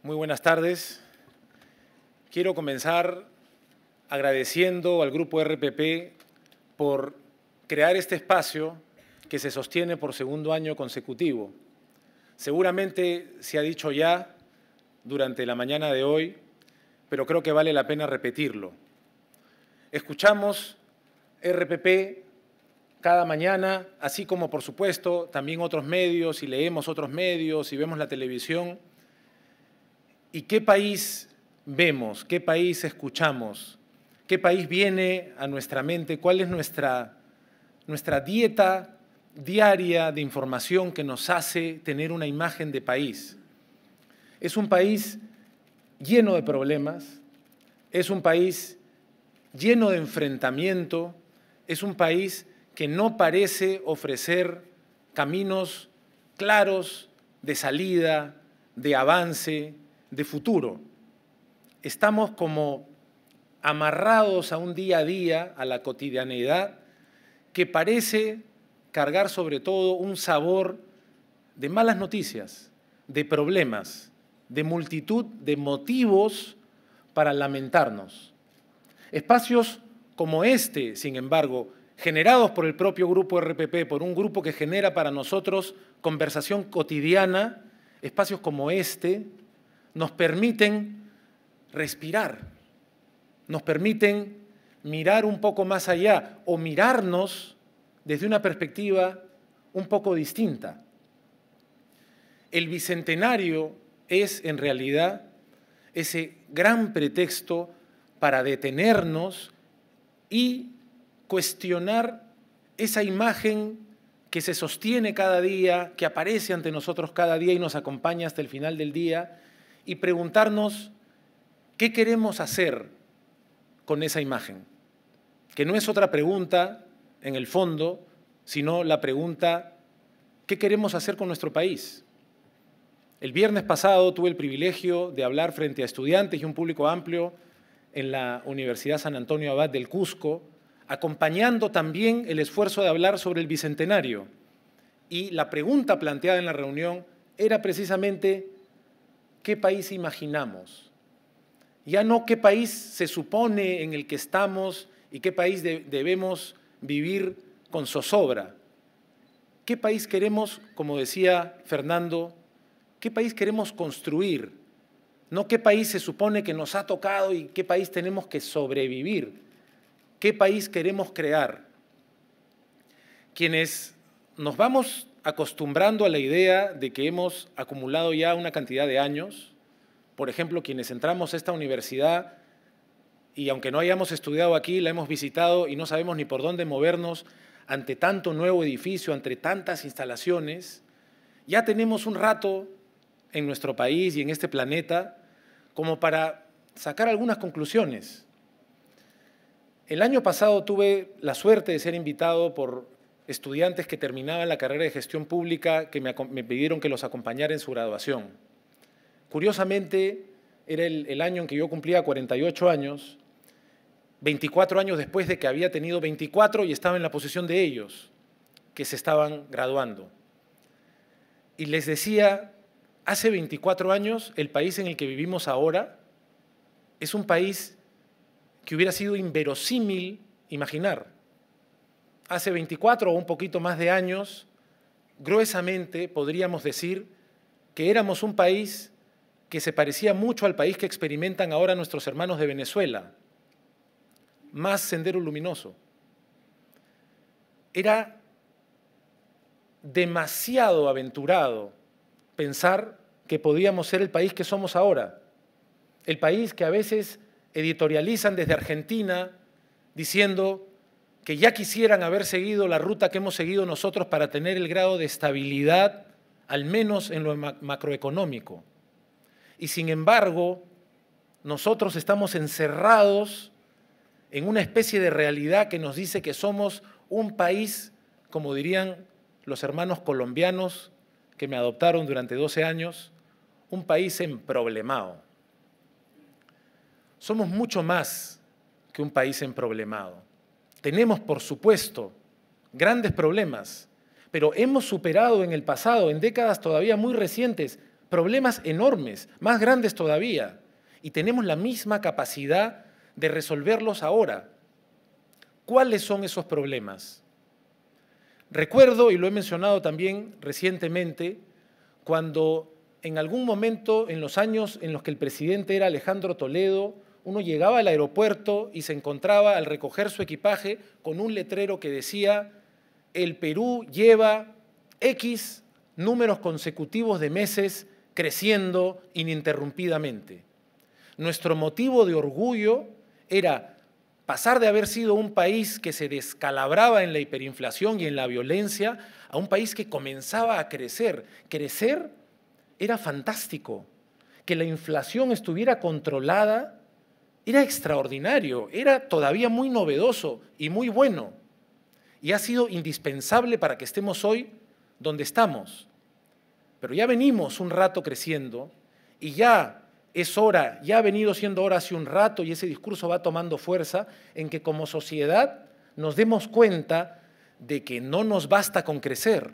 Muy buenas tardes. Quiero comenzar agradeciendo al Grupo RPP por crear este espacio que se sostiene por segundo año consecutivo. Seguramente se ha dicho ya durante la mañana de hoy, pero creo que vale la pena repetirlo. Escuchamos RPP cada mañana, así como, por supuesto, también otros medios, y leemos otros medios, y vemos la televisión. ¿Y qué país vemos? ¿Qué país escuchamos? ¿Qué país viene a nuestra mente? ¿Cuál es nuestra dieta diaria de información que nos hace tener una imagen de país? Es un país lleno de problemas, es un país lleno de enfrentamiento, es un país que no parece ofrecer caminos claros de salida, de avance, de futuro. Estamos como amarrados a un día a día, a la cotidianeidad, que parece cargar sobre todo un sabor de malas noticias, de problemas, de multitud de motivos para lamentarnos. Espacios como este, sin embargo, generados por el propio Grupo RPP, por un grupo que genera para nosotros conversación cotidiana, espacios como este nos permiten respirar, nos permiten mirar un poco más allá o mirarnos desde una perspectiva un poco distinta. El Bicentenario es, en realidad, ese gran pretexto para detenernos y cuestionar esa imagen que se sostiene cada día, que aparece ante nosotros cada día y nos acompaña hasta el final del día, y preguntarnos qué queremos hacer con esa imagen, que no es otra pregunta en el fondo, sino la pregunta, ¿qué queremos hacer con nuestro país? El viernes pasado tuve el privilegio de hablar frente a estudiantes y un público amplio en la Universidad San Antonio Abad del Cusco, acompañando también el esfuerzo de hablar sobre el Bicentenario. Y la pregunta planteada en la reunión era precisamente ¿qué país imaginamos? Ya no qué país se supone en el que estamos y qué país debemos vivir con zozobra. ¿Qué país queremos, como decía Fernando, qué país queremos construir? No qué país se supone que nos ha tocado y qué país tenemos que sobrevivir. ¿Qué país queremos crear? Quienes nos vamos acostumbrando a la idea de que hemos acumulado ya una cantidad de años, por ejemplo, quienes entramos a esta universidad y aunque no hayamos estudiado aquí, la hemos visitado y no sabemos ni por dónde movernos ante tanto nuevo edificio, ante tantas instalaciones, ya tenemos un rato en nuestro país y en este planeta como para sacar algunas conclusiones. El año pasado tuve la suerte de ser invitado por estudiantes que terminaban la carrera de gestión pública que me pidieron que los acompañara en su graduación. Curiosamente, era el año en que yo cumplía 48 años, 24 años después de que había tenido 24 y estaba en la posición de ellos, que se estaban graduando. Y les decía, hace 24 años, el país en el que vivimos ahora es un país que hubiera sido inverosímil imaginar. Hace 24 o un poquito más de años, gruesamente podríamos decir que éramos un país que se parecía mucho al país que experimentan ahora nuestros hermanos de Venezuela, más sendero luminoso. Era demasiado aventurado pensar que podíamos ser el país que somos ahora, el país que a veces editorializan desde Argentina diciendo que ya quisieran haber seguido la ruta que hemos seguido nosotros para tener el grado de estabilidad, al menos en lo macroeconómico. Y sin embargo, nosotros estamos encerrados en una especie de realidad que nos dice que somos un país, como dirían los hermanos colombianos que me adoptaron durante 12 años, un país emproblemado. Somos mucho más que un país emproblemado. Tenemos, por supuesto, grandes problemas, pero hemos superado en el pasado, en décadas todavía muy recientes, problemas enormes, más grandes todavía, y tenemos la misma capacidad de resolverlos ahora. ¿Cuáles son esos problemas? Recuerdo, y lo he mencionado también recientemente, cuando en algún momento, en los años en los que el presidente era Alejandro Toledo, uno llegaba al aeropuerto y se encontraba al recoger su equipaje con un letrero que decía: el Perú lleva X números consecutivos de meses creciendo ininterrumpidamente. Nuestro motivo de orgullo era pasar de haber sido un país que se descalabraba en la hiperinflación y en la violencia a un país que comenzaba a crecer. Crecer era fantástico. Que la inflación estuviera controlada era extraordinario, era todavía muy novedoso y muy bueno. Y ha sido indispensable para que estemos hoy donde estamos. Pero ya venimos un rato creciendo y ya es hora, ya ha venido siendo hora hace un rato y ese discurso va tomando fuerza en que como sociedad nos demos cuenta de que no nos basta con crecer,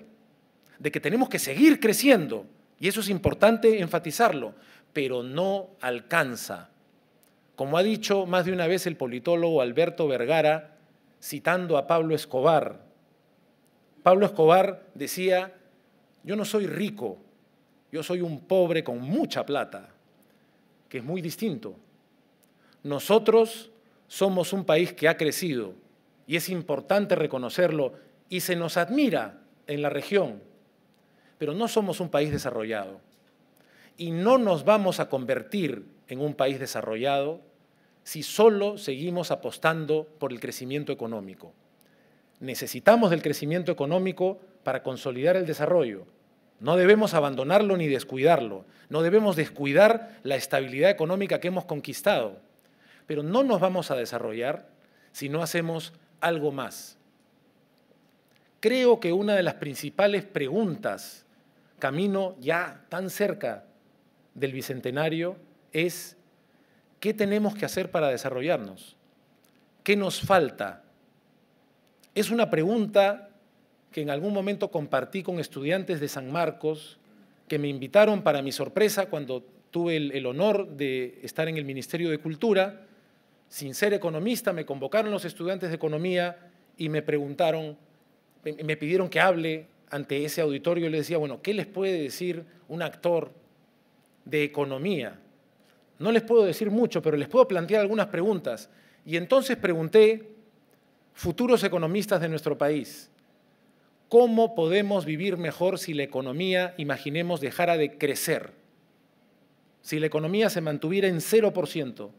de que tenemos que seguir creciendo, y eso es importante enfatizarlo, pero no alcanza. Como ha dicho más de una vez el politólogo Alberto Vergara, citando a Pablo Escobar decía: yo no soy rico, yo soy un pobre con mucha plata, que es muy distinto. Nosotros somos un país que ha crecido y es importante reconocerlo y se nos admira en la región, pero no somos un país desarrollado y no nos vamos a convertir en un país desarrollado si solo seguimos apostando por el crecimiento económico. Necesitamos del crecimiento económico para consolidar el desarrollo. No debemos abandonarlo ni descuidarlo. No debemos descuidar la estabilidad económica que hemos conquistado. Pero no nos vamos a desarrollar si no hacemos algo más. Creo que una de las principales preguntas, camino ya tan cerca del Bicentenario, es: ¿qué tenemos que hacer para desarrollarnos? ¿Qué nos falta? Es una pregunta que en algún momento compartí con estudiantes de San Marcos que me invitaron, para mi sorpresa, cuando tuve el honor de estar en el Ministerio de Cultura. Sin ser economista, me convocaron los estudiantes de Economía y me preguntaron, me pidieron que hable ante ese auditorio. Les decía, bueno, ¿qué les puede decir un actor de economía? No les puedo decir mucho, pero les puedo plantear algunas preguntas. Y entonces pregunté, futuros economistas de nuestro país, ¿cómo podemos vivir mejor si la economía, imaginemos, dejara de crecer? Si la economía se mantuviera en 0%,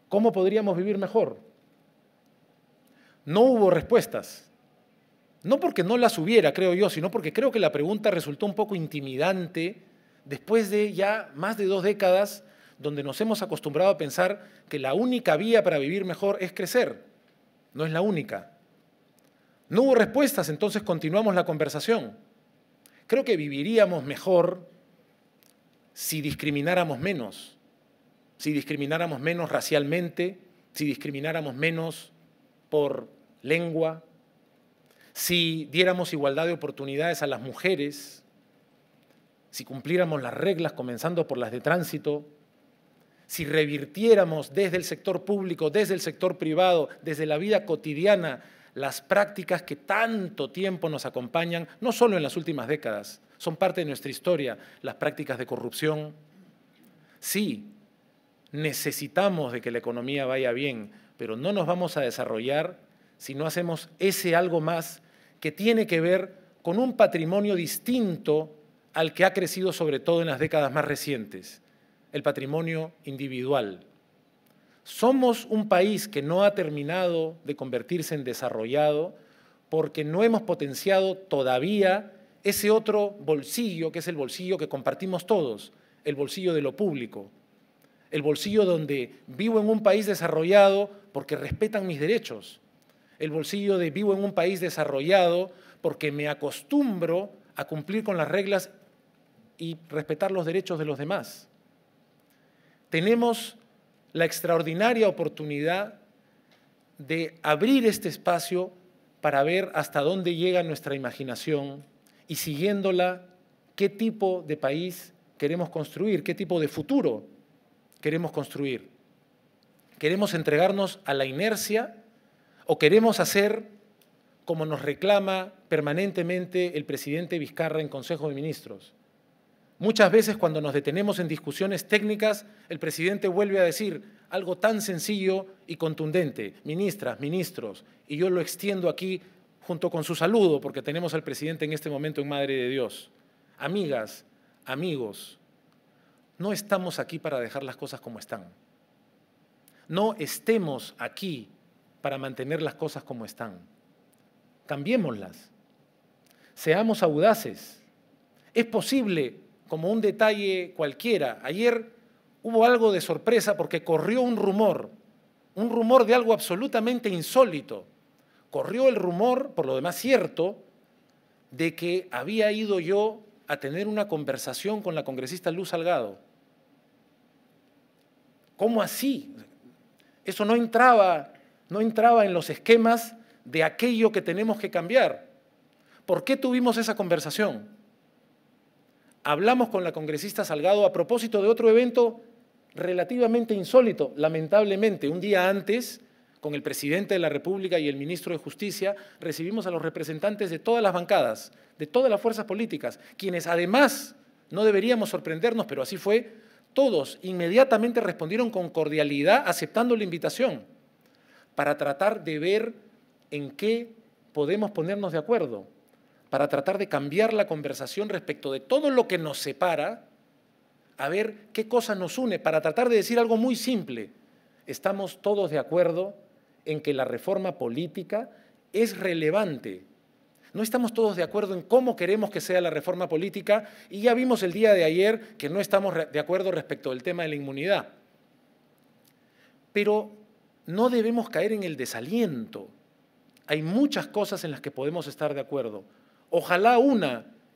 ¿cómo podríamos vivir mejor? No hubo respuestas. No porque no las hubiera, creo yo, sino porque creo que la pregunta resultó un poco intimidante después de ya más de 2 décadas donde nos hemos acostumbrado a pensar que la única vía para vivir mejor es crecer. No es la única. No hubo respuestas, entonces continuamos la conversación. Creo que viviríamos mejor si discrimináramos menos racialmente, si discrimináramos menos por lengua, si diéramos igualdad de oportunidades a las mujeres, si cumpliéramos las reglas comenzando por las de tránsito, si revirtiéramos desde el sector público, desde el sector privado, desde la vida cotidiana, las prácticas que tanto tiempo nos acompañan, no solo en las últimas décadas, son parte de nuestra historia, las prácticas de corrupción. Sí, necesitamos de que la economía vaya bien, pero no nos vamos a desarrollar si no hacemos ese algo más que tiene que ver con un patrimonio distinto al que ha crecido sobre todo en las décadas más recientes, el patrimonio individual. Somos un país que no ha terminado de convertirse en desarrollado porque no hemos potenciado todavía ese otro bolsillo, que es el bolsillo que compartimos todos, el bolsillo de lo público, el bolsillo donde vivo en un país desarrollado porque respetan mis derechos, el bolsillo de vivo en un país desarrollado porque me acostumbro a cumplir con las reglas y respetar los derechos de los demás. Tenemos la extraordinaria oportunidad de abrir este espacio para ver hasta dónde llega nuestra imaginación y, siguiéndola, qué tipo de país queremos construir, qué tipo de futuro queremos construir. ¿Queremos entregarnos a la inercia o queremos hacer como nos reclama permanentemente el presidente Vizcarra en Consejo de Ministros? Muchas veces cuando nos detenemos en discusiones técnicas, el presidente vuelve a decir algo tan sencillo y contundente: ministras, ministros, y yo lo extiendo aquí junto con su saludo, porque tenemos al presidente en este momento en Madre de Dios. Amigas, amigos, no estamos aquí para dejar las cosas como están. No estemos aquí para mantener las cosas como están. Cambiémoslas. Seamos audaces. Es posible, como un detalle cualquiera. Ayer hubo algo de sorpresa porque corrió un rumor de algo absolutamente insólito. Corrió el rumor, por lo demás cierto, de que había ido yo a tener una conversación con la congresista Luz Salgado. ¿Cómo así? Eso no entraba en los esquemas de aquello que tenemos que cambiar. ¿Por qué tuvimos esa conversación? Hablamos con la congresista Salgado a propósito de otro evento relativamente insólito. Lamentablemente, un día antes, con el presidente de la República y el ministro de Justicia, recibimos a los representantes de todas las bancadas, de todas las fuerzas políticas, quienes además, no deberíamos sorprendernos, pero así fue, todos inmediatamente respondieron con cordialidad aceptando la invitación para tratar de ver en qué podemos ponernos de acuerdo, para tratar de cambiar la conversación respecto de todo lo que nos separa, a ver qué cosa nos une, para tratar de decir algo muy simple. Estamos todos de acuerdo en que la reforma política es relevante. No estamos todos de acuerdo en cómo queremos que sea la reforma política y ya vimos el día de ayer que no estamos de acuerdo respecto del tema de la inmunidad. Pero no debemos caer en el desaliento. Hay muchas cosas en las que podemos estar de acuerdo. Ojalá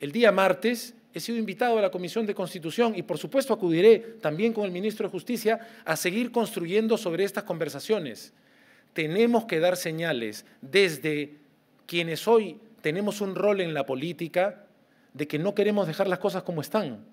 el día martes, he sido invitado a la Comisión de Constitución y por supuesto acudiré también con el ministro de Justicia a seguir construyendo sobre estas conversaciones. Tenemos que dar señales desde quienes hoy tenemos un rol en la política de que no queremos dejar las cosas como están.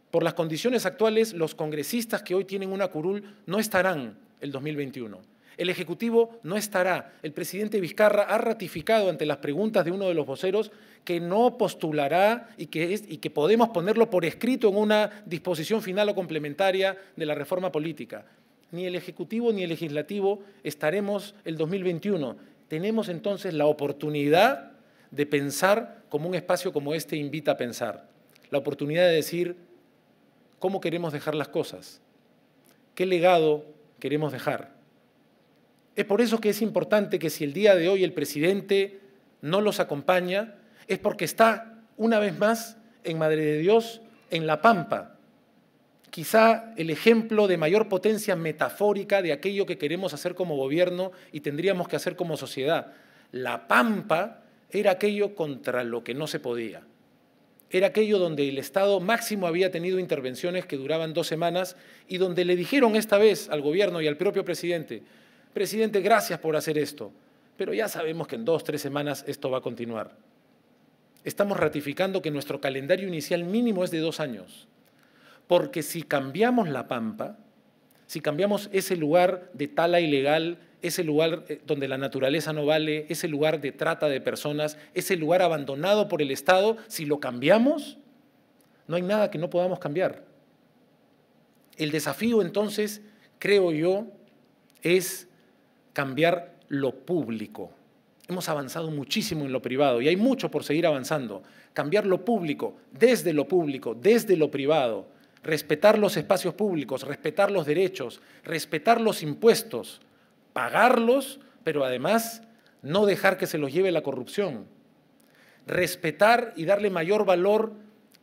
Por las condiciones actuales, los congresistas que hoy tienen una curul no estarán el 2021. El Ejecutivo no estará. El presidente Vizcarra ha ratificado ante las preguntas de uno de los voceros que no postulará y que podemos ponerlo por escrito en una disposición final o complementaria de la reforma política. Ni el Ejecutivo ni el Legislativo estaremos el 2021. Tenemos entonces la oportunidad de pensar como un espacio como este invita a pensar. La oportunidad de decir cómo queremos dejar las cosas, qué legado queremos dejar. Es por eso que es importante que si el día de hoy el presidente no los acompaña, es porque está una vez más en Madre de Dios, en La Pampa. Quizá el ejemplo de mayor potencia metafórica de aquello que queremos hacer como gobierno y tendríamos que hacer como sociedad. La Pampa era aquello contra lo que no se podía. Era aquello donde el Estado máximo había tenido intervenciones que duraban 2 semanas y donde le dijeron esta vez al gobierno y al propio presidente: presidente, gracias por hacer esto, pero ya sabemos que en 2 o 3 semanas esto va a continuar. Estamos ratificando que nuestro calendario inicial mínimo es de 2 años, porque si cambiamos La Pampa, si cambiamos ese lugar de tala ilegal, ese lugar donde la naturaleza no vale, ese lugar de trata de personas, ese lugar abandonado por el Estado, si lo cambiamos, no hay nada que no podamos cambiar. El desafío entonces, creo yo, es cambiar lo público. Hemos avanzado muchísimo en lo privado y hay mucho por seguir avanzando. Cambiar lo público, desde lo privado, respetar los espacios públicos, respetar los derechos, respetar los impuestos, pagarlos, pero además no dejar que se los lleve la corrupción. Respetar y darle mayor valor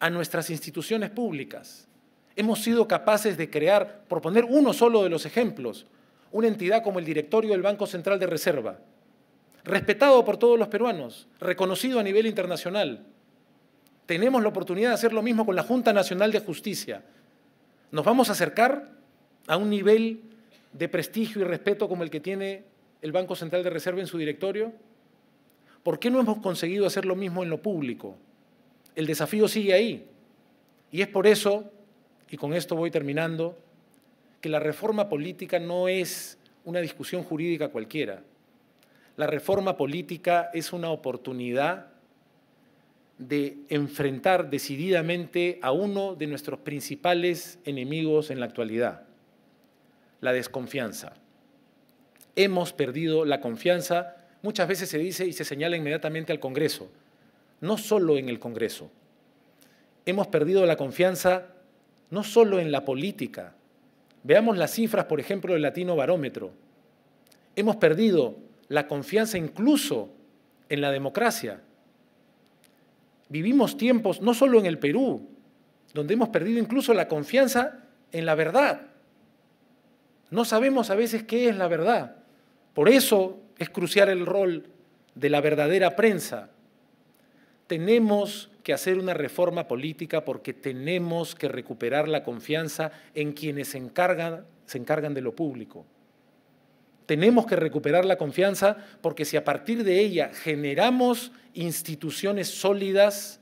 a nuestras instituciones públicas. Hemos sido capaces de crear, por poner uno solo de los ejemplos, una entidad como el Directorio del Banco Central de Reserva, respetado por todos los peruanos, reconocido a nivel internacional. Tenemos la oportunidad de hacer lo mismo con la Junta Nacional de Justicia. ¿Nos vamos a acercar a un nivel de prestigio y respeto como el que tiene el Banco Central de Reserva en su directorio? ¿Por qué no hemos conseguido hacer lo mismo en lo público? El desafío sigue ahí. Y es por eso, y con esto voy terminando, que la reforma política no es una discusión jurídica cualquiera. La reforma política es una oportunidad de enfrentar decididamente a uno de nuestros principales enemigos en la actualidad, la desconfianza. Hemos perdido la confianza, muchas veces se dice y se señala inmediatamente al Congreso, no solo en el Congreso. Hemos perdido la confianza no solo en la política. Veamos las cifras, por ejemplo, del Latino Barómetro. Hemos perdido la confianza incluso en la democracia. Vivimos tiempos, no solo en el Perú, donde hemos perdido incluso la confianza en la verdad. No sabemos a veces qué es la verdad. Por eso es crucial el rol de la verdadera prensa. Tenemos que hacer una reforma política porque tenemos que recuperar la confianza en quienes se encargan de lo público. Tenemos que recuperar la confianza porque si a partir de ella generamos instituciones sólidas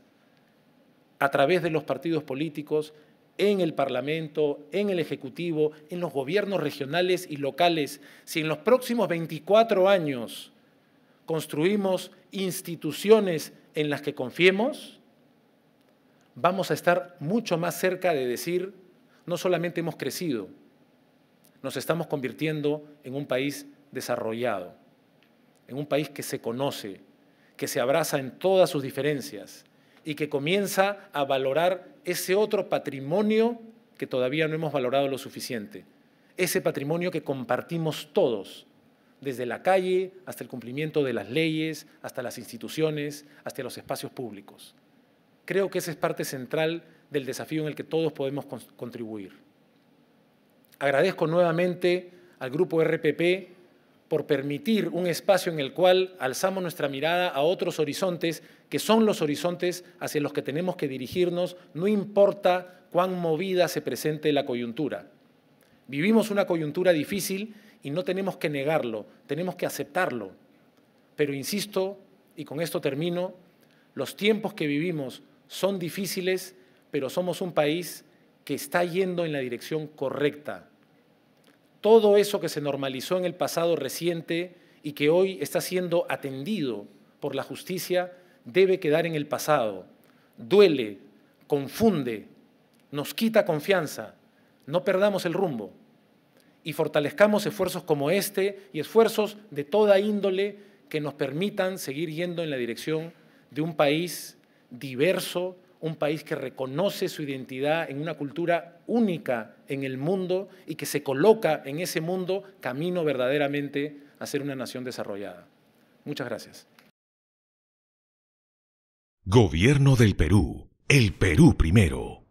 a través de los partidos políticos, en el Parlamento, en el Ejecutivo, en los gobiernos regionales y locales, si en los próximos 24 años construimos instituciones en las que confiemos, vamos a estar mucho más cerca de decir, no solamente hemos crecido, nos estamos convirtiendo en un país desarrollado, en un país que se conoce, que se abraza en todas sus diferencias y que comienza a valorar ese otro patrimonio que todavía no hemos valorado lo suficiente, ese patrimonio que compartimos todos, desde la calle hasta el cumplimiento de las leyes, hasta las instituciones, hasta los espacios públicos. Creo que esa es parte central del desafío en el que todos podemos contribuir. Agradezco nuevamente al Grupo RPP por permitir un espacio en el cual alzamos nuestra mirada a otros horizontes, que son los horizontes hacia los que tenemos que dirigirnos, no importa cuán movida se presente la coyuntura. Vivimos una coyuntura difícil y no tenemos que negarlo, tenemos que aceptarlo. Pero insisto, y con esto termino, los tiempos que vivimos son difíciles, pero somos un país que está yendo en la dirección correcta. Todo eso que se normalizó en el pasado reciente y que hoy está siendo atendido por la justicia debe quedar en el pasado. Duele, confunde, nos quita confianza. No perdamos el rumbo y fortalezcamos esfuerzos como este y esfuerzos de toda índole que nos permitan seguir yendo en la dirección de un país diverso, un país que reconoce su identidad en una cultura única en el mundo y que se coloca en ese mundo camino verdaderamente a ser una nación desarrollada. Muchas gracias. Gobierno del Perú. El Perú primero.